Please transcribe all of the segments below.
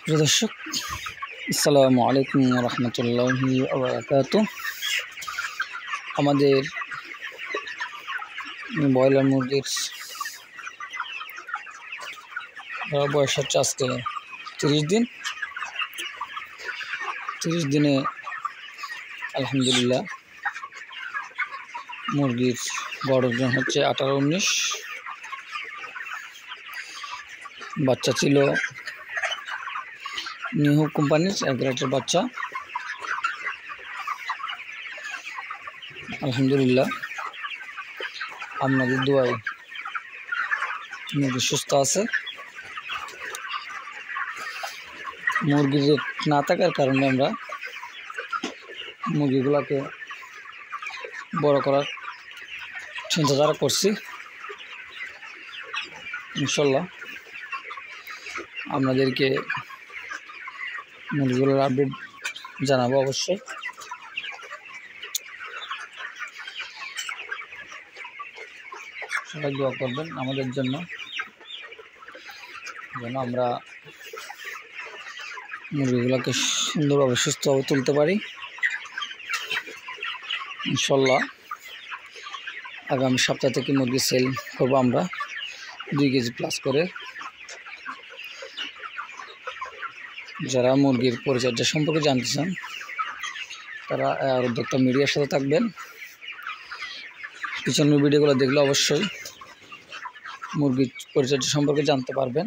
প্রিয় দর্শক, আসসালামু আলাইকুম রহমতুল্লাহি ওয়া বারাকাতুহু। আমাদের ব্রয়লার মুরগির বয়স হচ্ছে আজকে 30 দিন। 30 দিনে আলহামদুলিল্লাহ মুরগির গড় ওজন হচ্ছে 18-19। বাচ্চা ছিল নিউ কোম্পানির এক গ্রেডের বাচ্চা। আলহামদুলিল্লাহ আপনাদের দোয়ায় মুরগি সুস্থ আছে। মুরগির রেট না থাকার কারণে আমরা মুরগিগুলোকে বড় করার চিন্তাধারা করছি। ইনশাল্লাহ আপনাদেরকে মুরগিগুলোর আপডেট জানাবো অবশ্যই। সবাই দোয়া করবেন আমাদের জন্য, যেন আমরা মুরগিগুলোকে সুন্দরভাবে সুস্থভাবে তুলতে পারি। ইনশাল্লাহ আগামী সপ্তাহ থেকে মুরগি সেল করবো আমরা 2 কেজি প্লাস করে। যারা মুরগির পরিচর্যা সম্পর্কে জানতে চান তারা উদ্যোক্তা মিডিয়ার সাথে থাকবেন। পিছনের ভিডিওগুলো দেখলে অবশ্যই মুরগির পরিচর্যা সম্পর্কে জানতে পারবেন।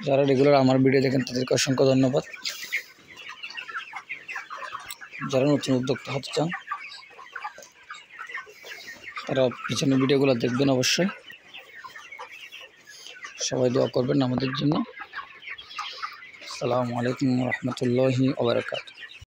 যারা রেগুলার আমার ভিডিও দেখেন তাদেরকে অসংখ্য ধন্যবাদ। যারা নতুন উদ্যোক্তা হতে চান তারা পিছনের ভিডিওগুলো দেখবেন অবশ্যই। সবাই দোয়া করবেন আমাদের জন্য। আসসালামু আলাইকুম রহমতুল্লাহি ওয়া বারাকাতুহু।